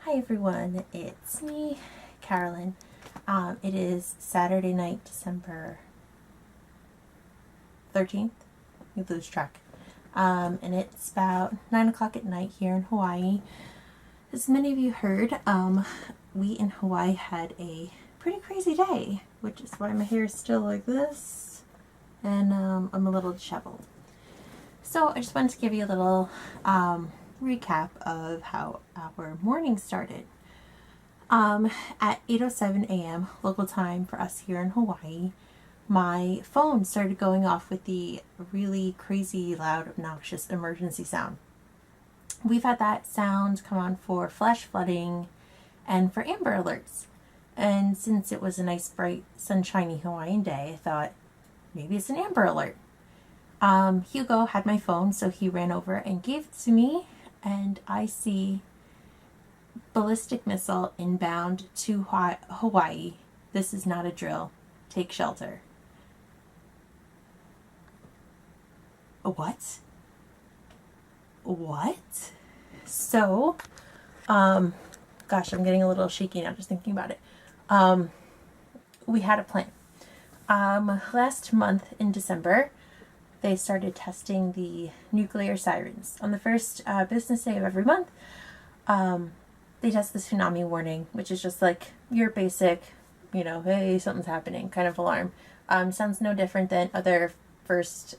Hi everyone, it's me, Carolyn. It is Saturday night, December 13th. You lose track. And it's about 9 o'clock at night here in Hawaii. As many of you heard, we in Hawaii had a pretty crazy day, which is why my hair is still like this, and I'm a little disheveled. So I just wanted to give you a little recap of how our morning started. At 8:07 a.m. local time for us here in Hawaii, my phone started going off with the really crazy, loud, obnoxious emergency sound. We've had that sound come on for flash flooding and for Amber Alerts. And since it was a nice, bright, sunshiny Hawaiian day, I thought maybe it's an Amber Alert. Hugo had my phone, so he ran over and gave it to me, and I see ballistic missile inbound to Hawaii. This is not a drill. Take shelter. What? So, gosh, I'm getting a little shaky now just thinking about it. We had a plan. Last month in December, they started testing the nuclear sirens. On the first business day of every month, they test the tsunami warning, which is just like your basic, hey, something's happening kind of alarm. Sounds no different than other first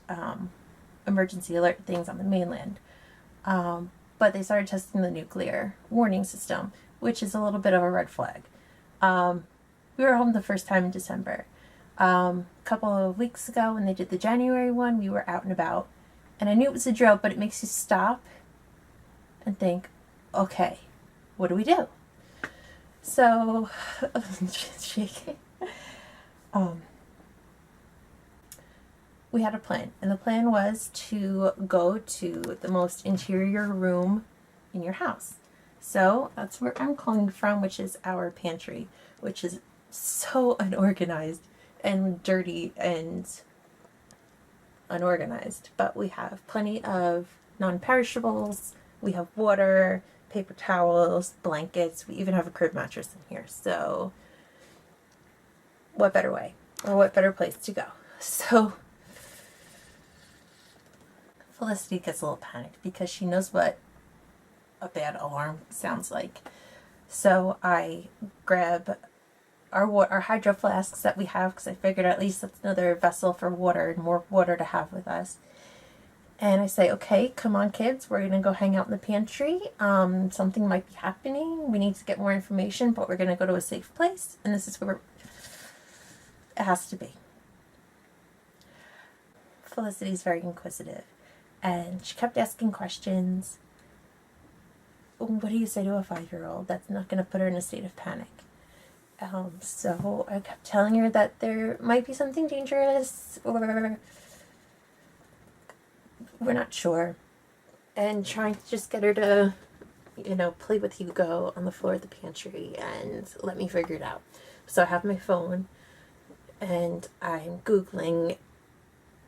emergency alert things on the mainland. But they started testing the nuclear warning system, which is a little bit of a red flag. We were home the first time in December. A couple of weeks ago when they did the January one, we were out and about, and I knew it was a drill, but it makes you stop and think, okay, what do we do? So, shaking. We had a plan, and the plan was to go to the most interior room in your house. So that's where I'm calling from, which is our pantry, which is so unorganized and dirty and unorganized, but we have plenty of non-perishables. We have water, paper towels, blankets. We even have a crib mattress in here. So what better way, or what better place to go? So Felicity gets a little panicked because she knows what a bad alarm sounds like. So I grab our hydro flasks that we have, because I figured at least that's another vessel for water and more water to have with us. And I say, okay, come on kids, we're going to go hang out in the pantry. Something might be happening. We need to get more information, but we're going to go to a safe place. And this is where it has to be. Felicity's very inquisitive, and she kept asking questions. What do you say to a 5-year-old? That's not going to put her in a state of panic. So I kept telling her that there might be something dangerous, or we're not sure, and trying to just get her to, play with Hugo on the floor of the pantry and let me figure it out. So I have my phone, and I'm Googling.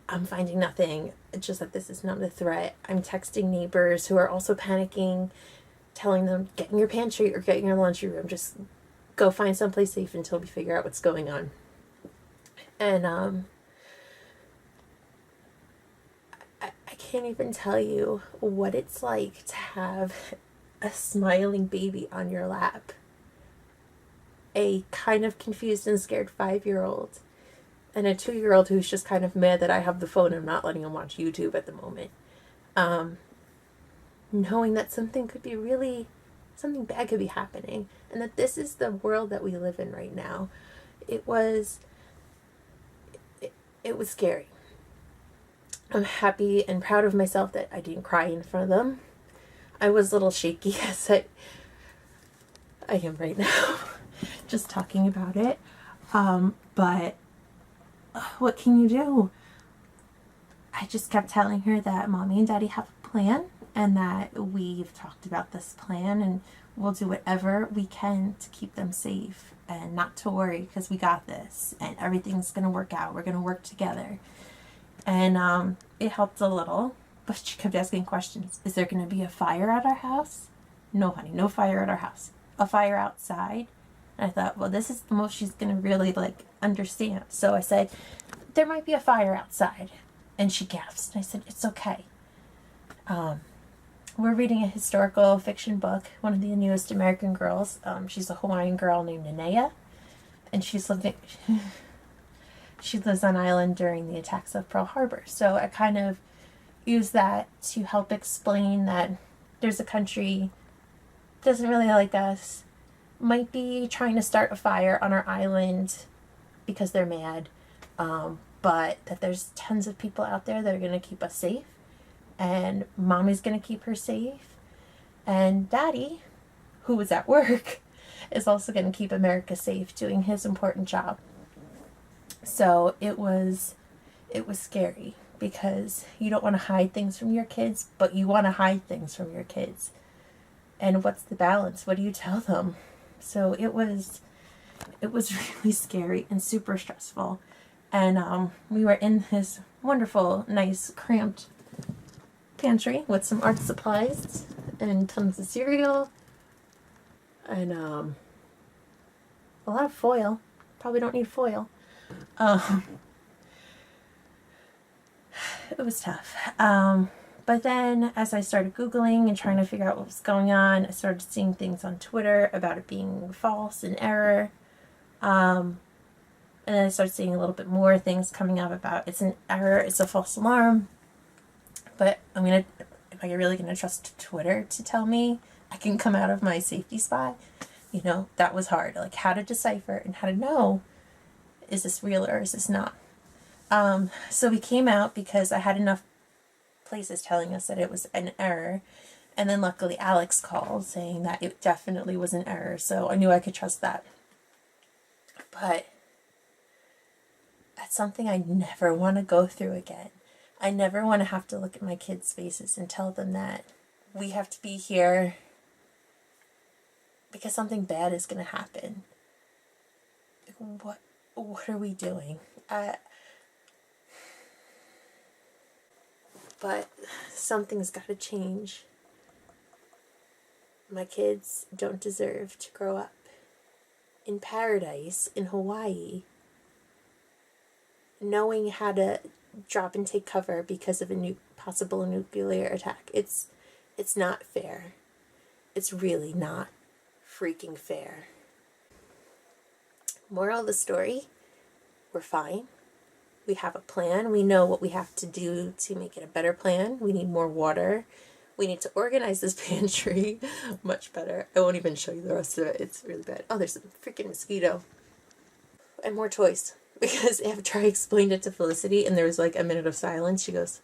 I'm finding nothing. It's just that this is not a threat. I'm texting neighbors who are also panicking, telling them, get in your pantry or get in your laundry room. Just go find someplace safe until we figure out what's going on. And I can't even tell you what it's like to have a smiling baby on your lap, a kind of confused and scared 5-year-old, and a 2-year-old who's just kind of mad that I have the phone and I'm not letting him watch YouTube at the moment. Knowing that something bad could be happening, and that this is the world that we live in right now. It was scary. I'm happy and proud of myself that I didn't cry in front of them. I was a little shaky, as I am right now, just talking about it. But what can you do? I just kept telling her that Mommy and Daddy have a plan, and that we've talked about this plan, and we'll do whatever we can to keep them safe, and not to worry, because we got this, and everything's going to work out. We're going to work together. And it helped a little, but she kept asking questions. Is there going to be a fire at our house? No, honey, no fire at our house. a fire outside. And I thought, well, this is the most she's going to really like understand. So I said, there might be a fire outside. And she gasped. I said, it's okay. We're reading a historical fiction book, one of the newest American girls. She's a Hawaiian girl named Nanea. And she lives on island during the attacks of Pearl Harbor. So I kind of use that to help explain that there's a country doesn't really like us, might be trying to start a fire on our island because they're mad, but that there's tons of people out there that are going to keep us safe, and mommy's going to keep her safe, and daddy, who was at work, is also going to keep America safe doing his important job. So it was scary because you don't want to hide things from your kids, but you want to hide things from your kids. And what's the balance? What do you tell them? So it was really scary and super stressful. And we were in his wonderful, nice, cramped pantry with some art supplies and tons of cereal and a lot of foil. Probably don't need foil. It was tough. But then as I started Googling and trying to figure out what was going on, I started seeing things on Twitter about it being false and error. And then I started seeing a little bit more things coming up about it's an error, it's a false alarm. But am I really going to trust Twitter to tell me I can come out of my safety spot? You know, that was hard. Like how to decipher and how to know, is this real or is this not? So we came out because I had enough places telling us that it was an error, and then luckily Alex called saying that it definitely was an error, so I knew I could trust that. But that's something I never want to go through again. I never want to have to look at my kids' faces and tell them that we have to be here because something bad is going to happen. What are we doing? But something's got to change. My kids don't deserve to grow up in paradise in Hawaii, knowing how to drop and take cover because of a possible nuclear attack. It's not fair. It's really not freaking fair. Moral of the story, we're fine. We have a plan. We know what we have to do to make it a better plan. We need more water. We need to organize this pantry much better. I won't even show you the rest of it. It's really bad. Oh, there's a freaking mosquito. And more toys. Because after I explained it to Felicity and there was like a minute of silence, she goes,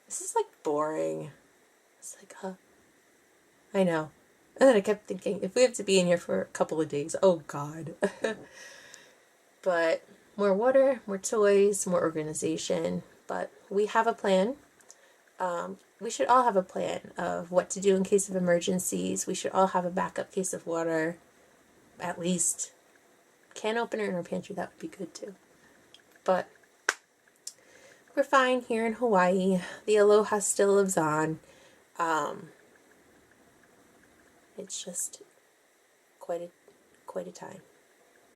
this is like boring. It's like, I know. And then I kept thinking, if we have to be in here for a couple of days, oh God. But more water, more toys, more organization. But we have a plan. We should all have a plan of what to do in case of emergencies. We should all have a backup case of water. At least. Can opener in our pantry, that would be good too. But we're fine here in Hawaii. The aloha still lives on. It's just quite a time.